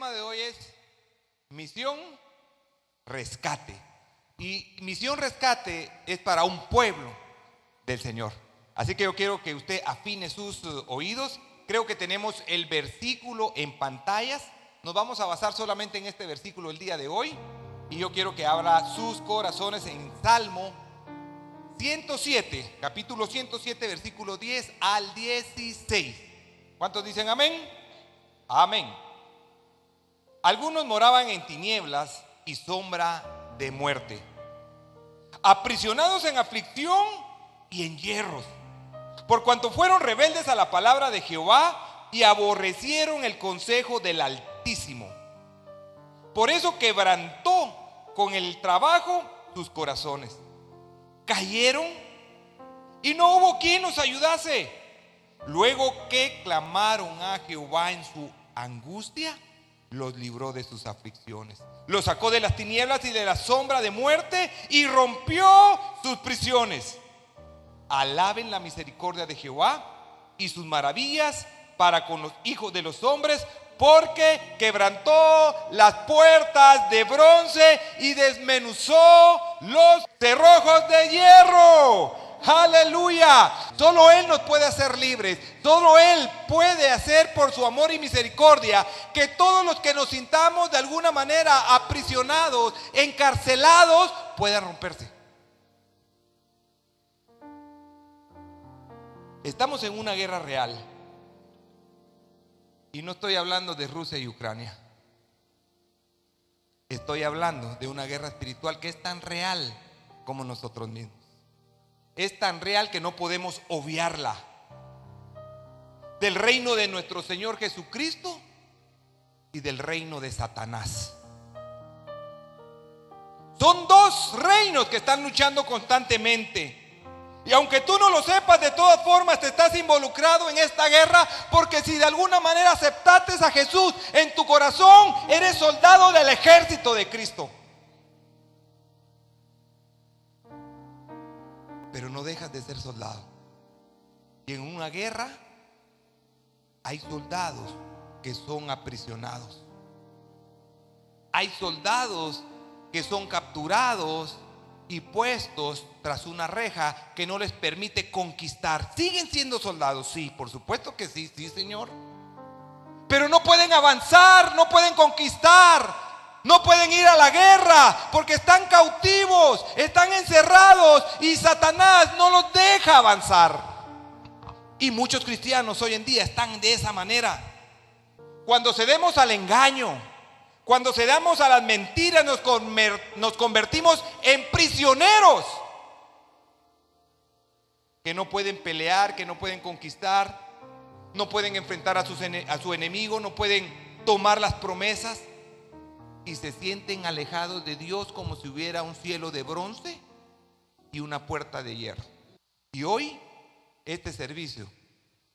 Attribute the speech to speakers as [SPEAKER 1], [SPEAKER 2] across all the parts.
[SPEAKER 1] tema de hoy es misión rescate. Y misión rescate es para un pueblo del Señor. Así que yo quiero que usted afine sus oídos. Creo que tenemos el versículo en pantallas. Nos vamos a basar solamente en este versículo el día de hoy. Y yo quiero que abra sus corazones en Salmo 107, capítulo 107, versículo 10 al 16. ¿Cuántos dicen amén? Amén. Algunos moraban en tinieblas y sombra de muerte, aprisionados en aflicción y en hierros, por cuanto fueron rebeldes a la palabra de Jehová y aborrecieron el consejo del Altísimo. Por eso quebrantó con el trabajo sus corazones. Cayeron y no hubo quien los ayudase. Luego que clamaron a Jehová en su angustia, los libró de sus aflicciones. Los sacó de las tinieblas y de la sombra de muerte y rompió sus prisiones. Alaben la misericordia de Jehová y sus maravillas para con los hijos de los hombres, porque quebrantó las puertas de bronce y desmenuzó los cerrojos de hierro. Aleluya. Solo Él nos puede hacer libres. Solo Él puede hacer por su amor y misericordia que todos los que nos sintamos de alguna manera aprisionados, encarcelados, puedan romperse. Estamos en una guerra real. Y no estoy hablando de Rusia y Ucrania. Estoy hablando de una guerra espiritual que es tan real como nosotros mismos. Es tan real que no podemos obviarla. Del reino de nuestro Señor Jesucristo y del reino de Satanás. Son dos reinos que están luchando constantemente. Y aunque tú no lo sepas, de todas formas te estás involucrado en esta guerra, porque si de alguna manera aceptaste a Jesús en tu corazón, eres soldado del ejército de Cristo. Pero no dejas de ser soldado. Y en una guerra hay soldados que son aprisionados. Hay soldados que son capturados y puestos tras una reja que no les permite conquistar. ¿Siguen siendo soldados? Sí, por supuesto que sí, sí, Señor. Pero no pueden avanzar, no pueden conquistar, no pueden ir a la guerra porque están cautivos, están encerrados y Satanás no los deja avanzar. Y muchos cristianos hoy en día están de esa manera. Cuando cedemos al engaño, cuando cedamos a las mentiras, nos convertimos en prisioneros que no pueden pelear, que no pueden conquistar, no pueden enfrentar a su enemigo, no pueden tomar las promesas y se sienten alejados de Dios como si hubiera un cielo de bronce y una puerta de hierro. Y hoy este servicio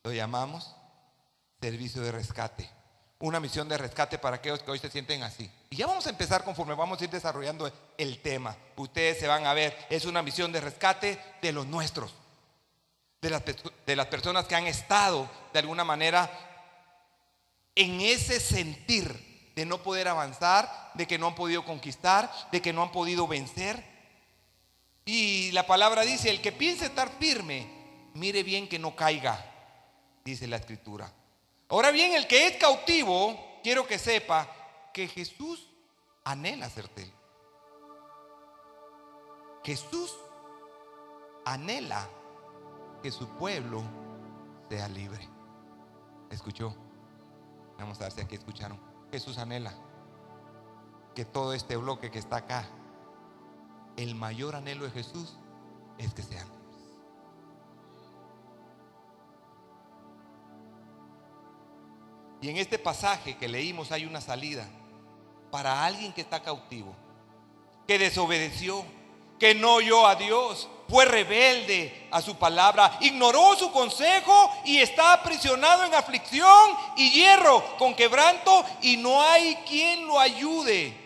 [SPEAKER 1] lo llamamos servicio de rescate. Una misión de rescate para aquellos que hoy se sienten así. Y ya vamos a empezar conforme vamos a ir desarrollando el tema. Ustedes se van a ver, es una misión de rescate de los nuestros, de las personas que han estado de alguna manera en ese sentir de no poder avanzar, de que no han podido conquistar, de que no han podido vencer. Y la palabra dice: el que piense estar firme, mire bien que no caiga, dice la Escritura. Ahora bien, el que es cautivo, quiero que sepa que Jesús anhela hacerte. Jesús anhela que su pueblo sea libre. ¿Escuchó? Vamos a ver si aquí escucharon. Jesús anhela que todo este bloque que está acá, el mayor anhelo de Jesús es que sean libres. Y en este pasaje que leímos hay una salida para alguien que está cautivo, que desobedeció, que no oyó a Dios, fue rebelde a su palabra, ignoró su consejo y está aprisionado en aflicción y hierro, con quebranto, y no hay quien lo ayude.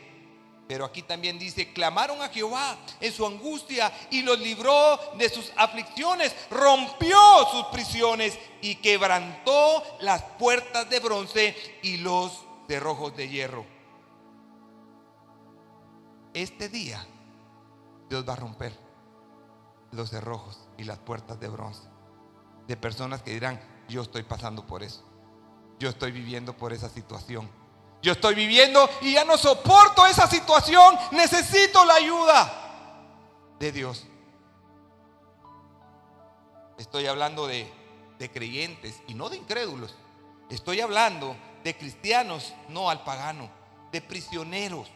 [SPEAKER 1] Pero aquí también dice: clamaron a Jehová en su angustia y los libró de sus aflicciones, rompió sus prisiones y quebrantó las puertas de bronce y los cerrojos de hierro. Este día Dios va a romper los cerrojos y las puertas de bronce de personas que dirán: yo estoy pasando por eso, yo estoy viviendo por esa situación, yo estoy viviendo y ya no soporto esa situación, necesito la ayuda de Dios. Estoy hablando de creyentes y no de incrédulos. Estoy hablando de cristianos, no al pagano, de prisioneros.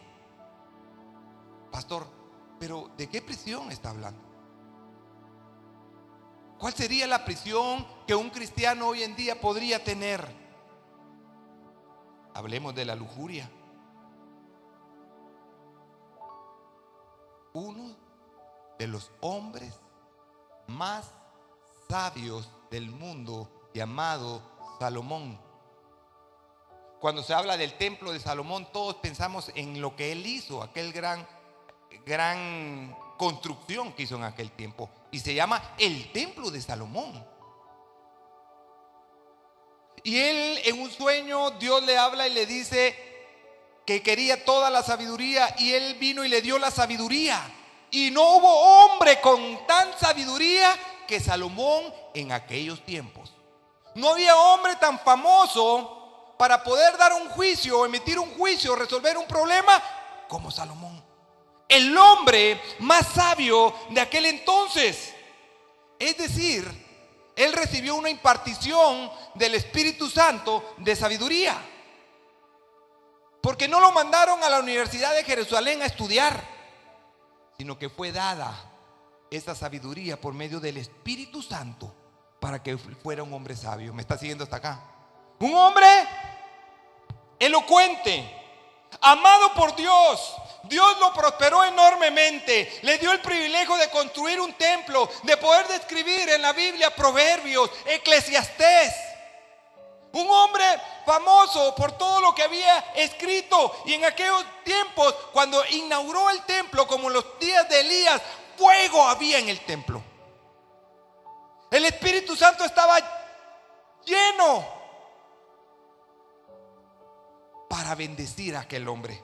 [SPEAKER 1] Pastor, pero ¿de qué prisión está hablando? ¿Cuál sería la prisión que un cristiano hoy en día podría tener? Hablemos de la lujuria. Uno de los hombres más sabios del mundo, llamado Salomón. Cuando se habla del templo de Salomón, todos pensamos en lo que él hizo, aquel gran construcción que hizo en aquel tiempo, y se llama el templo de Salomón. Y él, en un sueño, Dios le habla y le dice que quería toda la sabiduría, y él vino y le dio la sabiduría. Y no hubo hombre con tan sabiduría que Salomón en aquellos tiempos. No había hombre tan famoso para poder dar un juicio, emitir un juicio, resolver un problema como Salomón, el hombre más sabio de aquel entonces. Es decir, él recibió una impartición del Espíritu Santo de sabiduría, porque no lo mandaron a la Universidad de Jerusalén a estudiar, sino que fue dada esa sabiduría por medio del Espíritu Santo para que fuera un hombre sabio. ¿Me está siguiendo hasta acá? Un hombre elocuente, amado por Dios. Dios lo prosperó enormemente, le dio el privilegio de construir un templo, de poder describir en la Biblia Proverbios, Eclesiastés. Un hombre famoso por todo lo que había escrito. Y en aquellos tiempos, cuando inauguró el templo, como en los días de Elías, fuego había en el templo. El Espíritu Santo estaba lleno para bendecir a aquel hombre.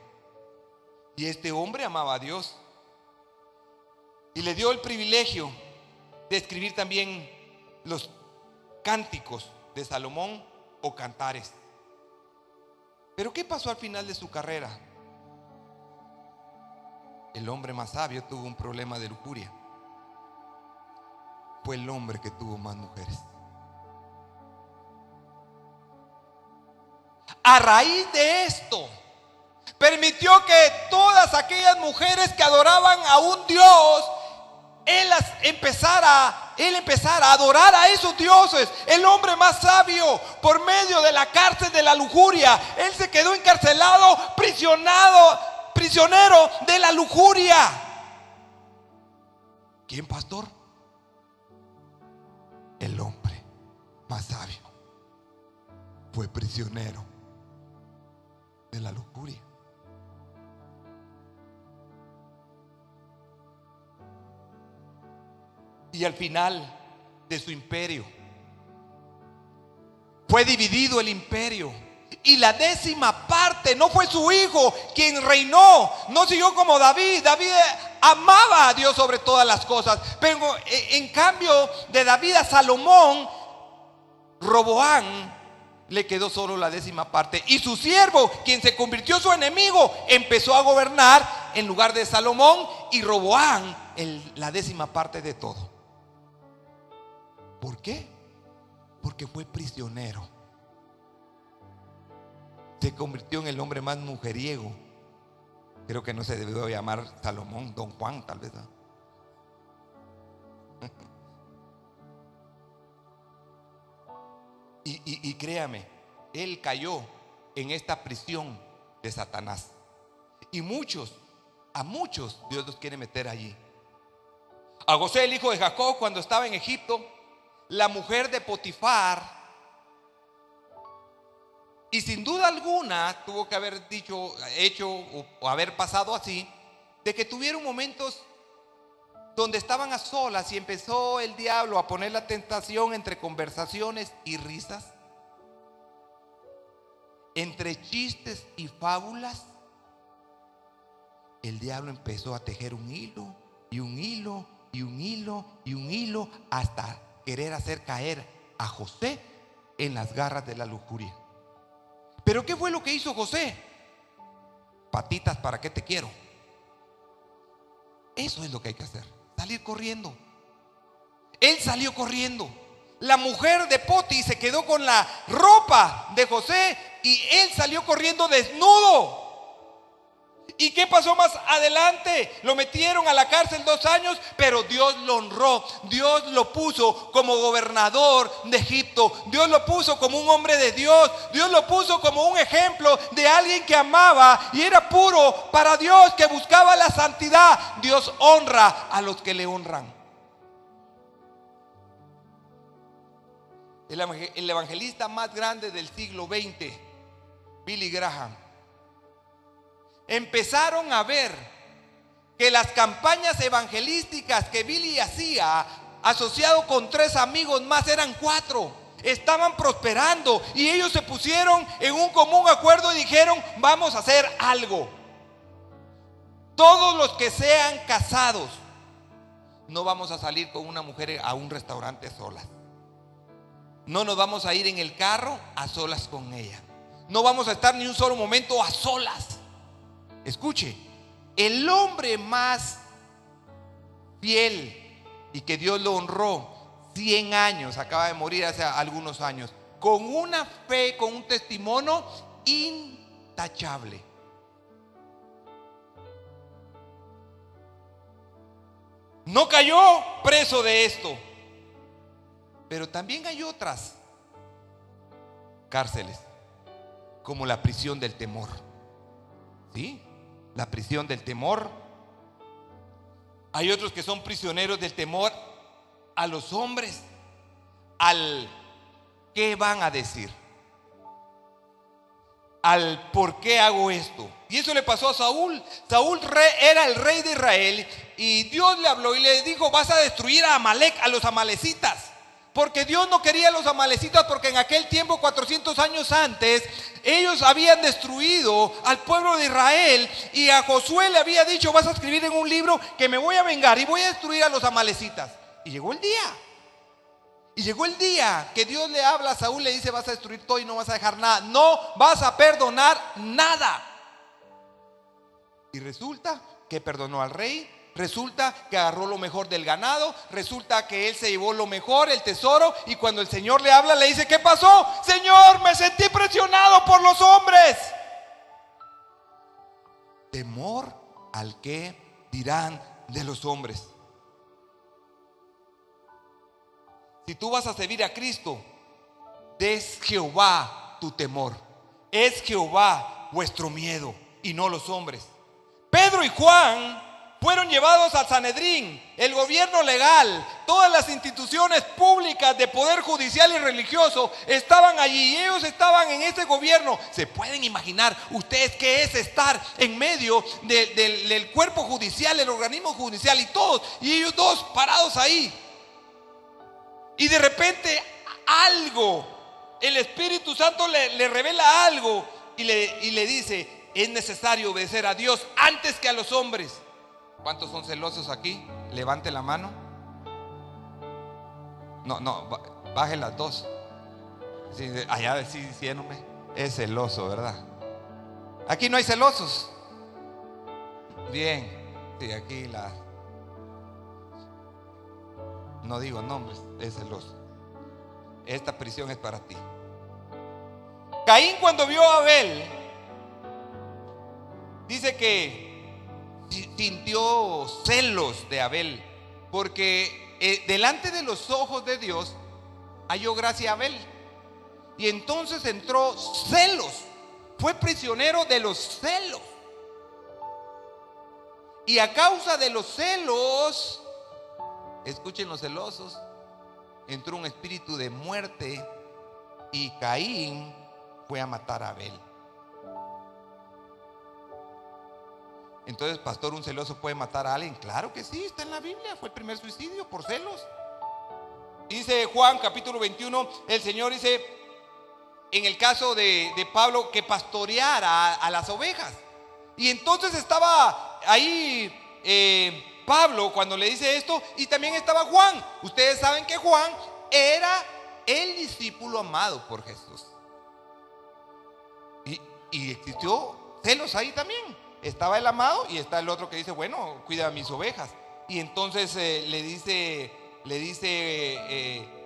[SPEAKER 1] Y este hombre amaba a Dios y le dio el privilegio de escribir también los cánticos de Salomón o cantares. Pero ¿qué pasó al final de su carrera? El hombre más sabio tuvo un problema de lujuria. Fue el hombre que tuvo más mujeres. A raíz de esto, permitió que todas aquellas mujeres que adoraban a un Dios, él empezara a adorar a esos dioses. El hombre más sabio, por medio de la cárcel de la lujuria, él se quedó encarcelado, prisionero de la lujuria. ¿Quién, pastor? El hombre más sabio fue prisionero de la lujuria. Y al final de su imperio fue dividido el imperio, y la 10ª parte no fue su hijo quien reinó. No siguió como David. David amaba a Dios sobre todas las cosas, pero en cambio de David a Salomón, Roboam le quedó solo la 10ª parte, y su siervo, quien se convirtió en su enemigo, empezó a gobernar en lugar de Salomón, y Roboam la 10ª parte de todo. ¿Por qué? Porque fue prisionero. Se convirtió en el hombre más mujeriego. Creo que no se debió llamar Salomón, Don Juan, tal vez, ¿no? Y créame, él cayó en esta prisión de Satanás. Y a muchos Dios los quiere meter allí. A José, el hijo de Jacob, cuando estaba en Egipto, la mujer de Potifar, y sin duda alguna tuvo que haber hecho o haber pasado así, de que tuvieron momentos donde estaban a solas y empezó el diablo a poner la tentación entre conversaciones y risas. entre chistes y fábulas, el diablo empezó a tejer un hilo y un hilo y un hilo y un hilo hasta querer hacer caer a José en las garras de la lujuria. Pero ¿qué fue lo que hizo José? Patitas, ¿para qué te quiero? Eso es lo que hay que hacer, salir corriendo. Él salió corriendo. La mujer de Poti se quedó con la ropa de José y él salió corriendo desnudo. ¿Y qué pasó más adelante? Lo metieron a la cárcel 2 años, pero Dios lo honró. Dios lo puso como gobernador de Egipto. Dios lo puso como un hombre de Dios. Dios lo puso como un ejemplo de alguien que amaba y era puro para Dios, que buscaba la santidad. Dios honra a los que le honran. El evangelista más grande del siglo XX, Billy Graham, empezaron a ver que las campañas evangelísticas que Billy hacía, asociado con 3 amigos más, eran 4, estaban prosperando, y ellos se pusieron en un común acuerdo y dijeron: vamos a hacer algo. Todos los que sean casados, no vamos a salir con una mujer a un restaurante solas. No nos vamos a ir en el carro a solas con ella. No vamos a estar ni un solo momento a solas. Escuche, el hombre más fiel y que Dios lo honró, 100 años, acaba de morir hace algunos años, con una fe, con un testimonio intachable. No cayó preso de esto. Pero también hay otras cárceles, como la prisión del temor. ¿Sí? La prisión del temor. Hay otros que son prisioneros del temor a los hombres, al qué van a decir, al por qué hago esto. Y eso le pasó a Saúl. Saúl era el rey de Israel, y Dios le habló y le dijo: vas a destruir a Amalek, a los amalecitas. Porque Dios no quería a los amalecitas, porque en aquel tiempo, 400 años antes, ellos habían destruido al pueblo de Israel, y a Josué le había dicho: vas a escribir en un libro que me voy a vengar y voy a destruir a los amalecitas. Y llegó el día. Y llegó el día que Dios le habla a Saúl, le dice: vas a destruir todo y no vas a dejar nada, no vas a perdonar nada. Y resulta que perdonó al rey. Resulta que agarró lo mejor del ganado. Resulta que él se llevó lo mejor, el tesoro. Y cuando el Señor le habla, le dice: ¿qué pasó? Señor, me sentí presionado por los hombres. Temor al que dirán de los hombres. Si tú vas a servir a Cristo, es Jehová tu temor. Es Jehová vuestro miedo y no los hombres. Pedro y Juan fueron llevados al Sanedrín, el gobierno legal, todas las instituciones públicas de poder judicial y religioso estaban allí, y ellos estaban en ese gobierno. ¿Se pueden imaginar ustedes qué es estar en medio del cuerpo judicial, el organismo judicial y todos, y ellos dos parados ahí? Y de repente algo, el Espíritu Santo le revela algo y le dice: es necesario obedecer a Dios antes que a los hombres. ¿Cuántos son celosos aquí? Levante la mano. No, baje las 2. Sí, allá sí diciéndome, es celoso, ¿verdad? Aquí no hay celosos. Bien, sí, aquí no digo nombres, es celoso. Esta prisión es para ti. Caín, cuando vio a Abel, dice que sintió celos de Abel, porque delante de los ojos de Dios halló gracia a Abel, y entonces entró celos, fue prisionero de los celos, y a causa de los celos, escuchen los celosos, entró un espíritu de muerte, y Caín fue a matar a Abel. Entonces, pastor, ¿un celoso puede matar a alguien? Claro que sí, está en la Biblia. Fue el primer suicidio por celos. Dice Juan capítulo 21, el Señor dice: en el caso de Pablo, que pastoreara a las ovejas. Y entonces estaba ahí Pablo cuando le dice esto, y también estaba Juan. Ustedes saben que Juan era el discípulo amado por Jesús. Y existió celos ahí también. Estaba el amado y está el otro que dice, bueno, cuida a mis ovejas. Y entonces le dice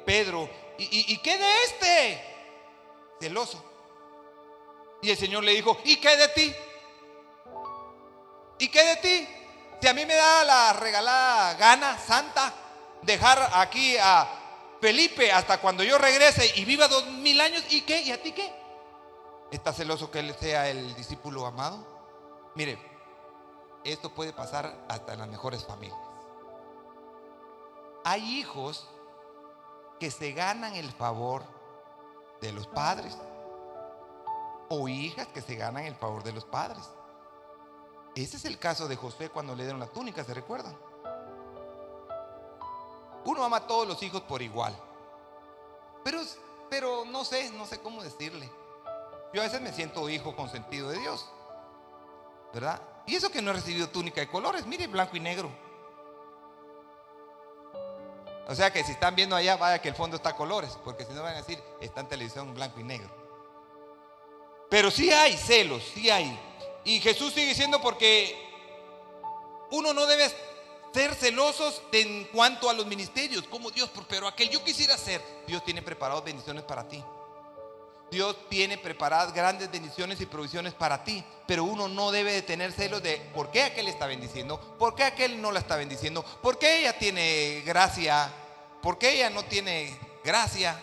[SPEAKER 1] Pedro, ¿y qué de este? Celoso. Y el Señor le dijo, ¿y qué de ti? ¿Y qué de ti? Si a mí me da la regalada gana santa dejar aquí a Felipe hasta cuando yo regrese y viva 2000 años, ¿y qué? ¿Y a ti qué? ¿Estás celoso que él sea el discípulo amado? Mire, esto puede pasar hasta en las mejores familias. Hay hijos que se ganan el favor de los padres, o hijas que se ganan el favor de los padres. Ese es el caso de José cuando le dieron la túnica, ¿se recuerdan? Uno ama a todos los hijos por igual, pero no sé cómo decirle. Yo a veces me siento hijo consentido de Dios, ¿verdad? Y eso que no he recibido túnica de colores, mire, blanco y negro. O sea que si están viendo allá, vaya que el fondo está a colores, porque si no van a decir, está en televisión blanco y negro. Pero sí hay celos, sí hay. Y Jesús sigue diciendo, porque uno no debe ser celosos en cuanto a los ministerios, como Dios, pero aquel yo quisiera ser. Dios tiene preparadas bendiciones para ti. Dios tiene preparadas grandes bendiciones y provisiones para ti, pero uno no debe de tener celos de por qué aquel está bendiciendo, por qué aquel no la está bendiciendo, por qué ella tiene gracia, por qué ella no tiene gracia,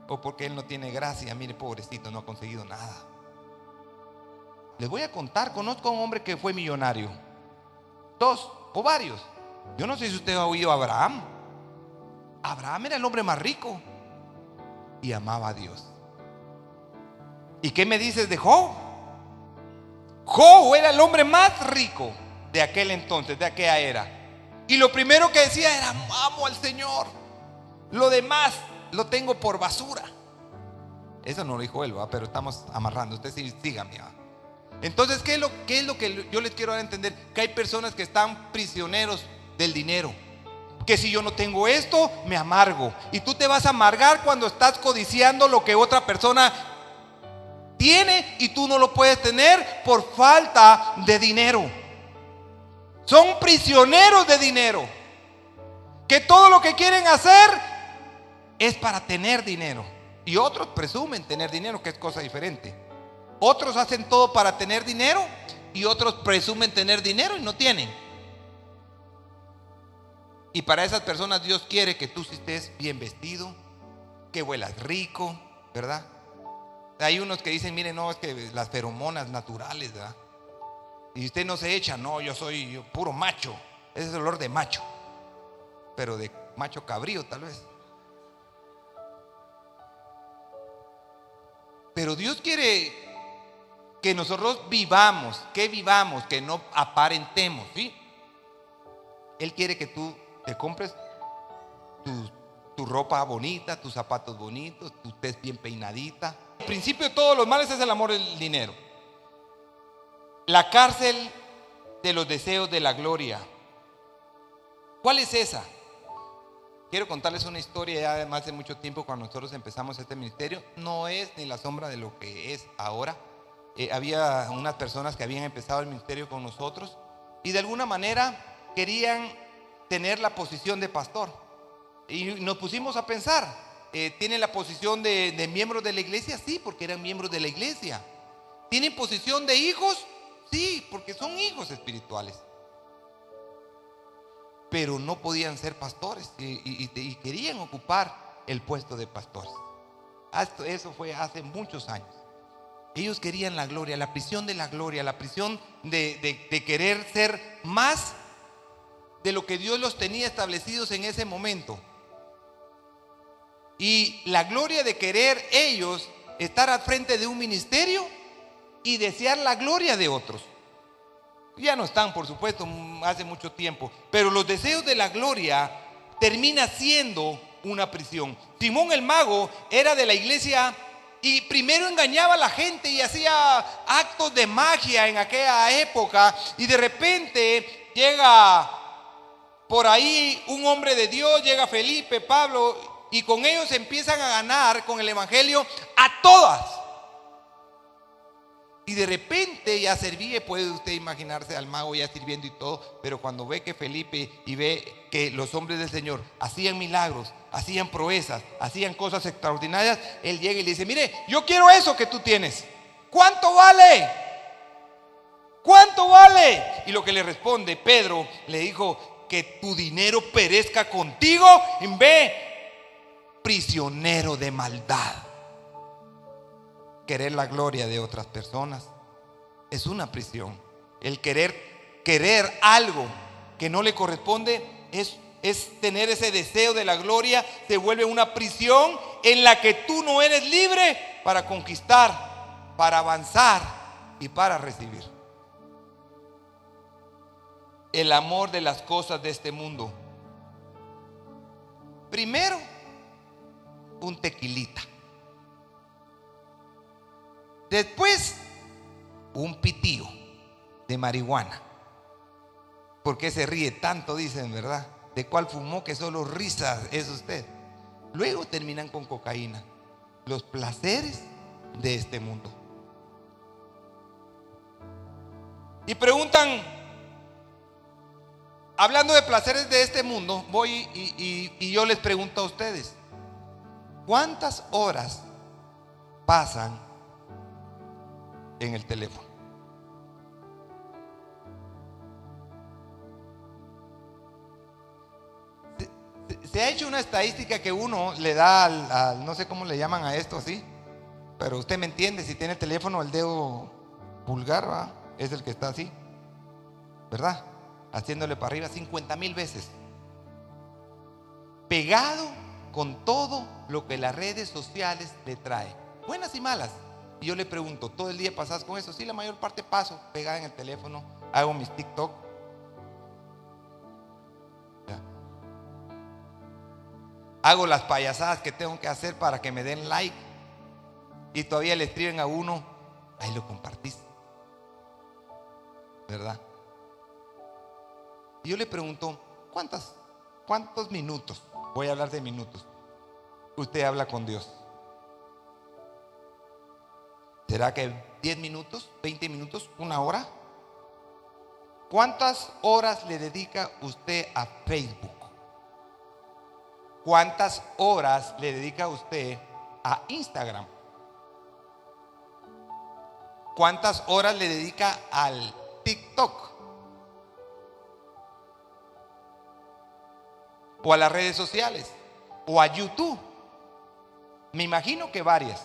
[SPEAKER 1] o por qué él no tiene gracia. Mire, pobrecito, no ha conseguido nada. Les voy a contar, conozco a un hombre que fue millonario, 2 o varios. Yo no sé si usted ha oído a Abraham. Abraham era el hombre más rico y amaba a Dios. ¿Y qué me dices de Job? Job era el hombre más rico de aquel entonces, de aquella era. Y lo primero que decía era, amo al Señor. Lo demás lo tengo por basura. Eso no lo dijo él, ¿verdad? Pero estamos amarrando. Usted sí, sígame, ¿verdad? Entonces, ¿qué es lo que yo les quiero dar a entender? Que hay personas que están prisioneros del dinero. Que si yo no tengo esto, me amargo. Y tú te vas a amargar cuando estás codiciando lo que otra persona tiene y tú no lo puedes tener por falta de dinero. Son prisioneros de dinero, que todo lo que quieren hacer es para tener dinero. Y otros presumen tener dinero, que es cosa diferente. Otros hacen todo para tener dinero y otros presumen tener dinero y no tienen. Y para esas personas Dios quiere que tú estés bien vestido, que huelas rico, ¿verdad? Hay unos que dicen, miren, no, es que las feromonas naturales, ¿verdad? Y usted no se echa, no, yo soy puro macho. Ese es el olor de macho, pero de macho cabrío tal vez. Pero Dios quiere que nosotros vivamos, que no aparentemos, ¿sí? Él quiere que tú te compres tu ropa bonita, tus zapatos bonitos, tú estés bien peinadita. El principio de todos los males es el amor del dinero. La cárcel de los deseos de la gloria. ¿Cuál es esa? Quiero contarles una historia ya de más de mucho tiempo cuando nosotros empezamos este ministerio. No es ni la sombra de lo que es ahora. Había unas personas que habían empezado el ministerio con nosotros y de alguna manera querían tener la posición de pastor. Y nos pusimos a pensar, ¿tienen la posición de miembros de la iglesia? Sí, porque eran miembros de la iglesia. ¿Tienen posición de hijos? Sí, porque son hijos espirituales. Pero no podían ser pastores y querían ocupar el puesto de pastores. Eso fue hace muchos años. Ellos querían la gloria, la prisión de la gloria, la prisión de querer ser más de lo que Dios los tenía establecidos en ese momento. Y la gloria de querer ellos estar al frente de un ministerio y desear la gloria de otros. Ya no están, por supuesto, hace mucho tiempo, pero los deseos de la gloria termina siendo una prisión. Simón el mago era de la iglesia y primero engañaba a la gente y hacía actos de magia en aquella época, y de repente llega por ahí un hombre de Dios, llega Felipe, Pablo, y con ellos empiezan a ganar con el evangelio a todas. Y de repente ya servía, puede usted imaginarse al mago ya sirviendo y todo, pero cuando ve que Felipe y ve que los hombres del Señor hacían milagros, hacían proezas, hacían cosas extraordinarias, él llega y le dice: mire, yo quiero eso que tú tienes. ¿Cuánto vale? ¿Cuánto vale? Y lo que le responde Pedro, le dijo: que tu dinero perezca contigo en vez prisionero de maldad. Querer la gloria de otras personas es una prisión. El querer algo que no le corresponde es tener ese deseo de la gloria. Se vuelve una prisión en la que tú no eres libre para conquistar, para avanzar y para recibir. El amor de las cosas de este mundo. Primero, un tequilita. Después, un pitío de marihuana. ¿Por qué se ríe tanto? Dicen, ¿verdad? ¿De cuál fumó que solo risas es usted? Luego terminan con cocaína. Los placeres de este mundo. Y preguntan, hablando de placeres de este mundo, voy y yo les pregunto a ustedes: ¿cuántas horas pasan en el teléfono? Se ha hecho una estadística que uno le da no sé cómo le llaman a esto, ¿sí? Pero usted me entiende, si tiene el teléfono, el dedo pulgar, ¿va? Es el que está así, ¿verdad? Haciéndole para arriba 50,000 veces, pegado con todo lo que las redes sociales le traen, buenas y malas. Y yo le pregunto: ¿todo el día pasas con eso? Sí, la mayor parte paso pegada en el teléfono, hago mis TikTok. Ya. Hago las payasadas que tengo que hacer para que me den like, y todavía le escriben a uno: ahí lo compartiste, ¿verdad? Y yo le pregunto: ¿cuántos minutos? Voy a hablar de minutos. Usted habla con Dios. ¿Será que 10 minutos, 20 minutos, una hora? ¿Cuántas horas le dedica usted a Facebook? ¿Cuántas horas le dedica usted a Instagram? ¿Cuántas horas le dedica al TikTok? ¿O a las redes sociales? ¿O a YouTube? Me imagino que varias.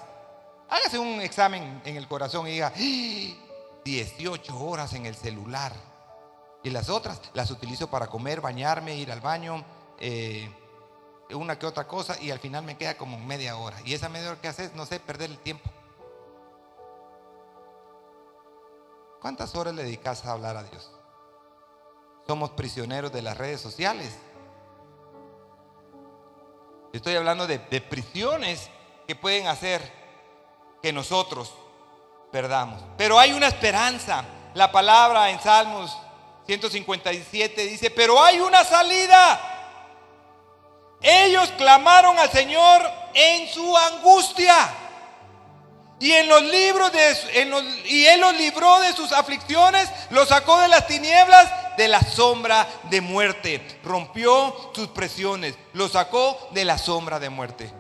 [SPEAKER 1] Hágase un examen en el corazón y diga: 18 horas en el celular. Y las otras las utilizo para comer, bañarme, ir al baño, una que otra cosa, y al final me queda como media hora. Y esa media hora que haces, no sé, perder el tiempo. ¿Cuántas horas le dedicas a hablar a Dios? Somos prisioneros de las redes sociales. Estoy hablando de prisiones que pueden hacer que nosotros perdamos. Pero hay una esperanza. La palabra en Salmos 157 dice: pero hay una salida. Ellos clamaron al Señor en su angustia, y en los libros y Él los libró de sus aflicciones, los sacó de las tinieblas, de la sombra de muerte. Rompió sus presiones, los sacó de la sombra de muerte.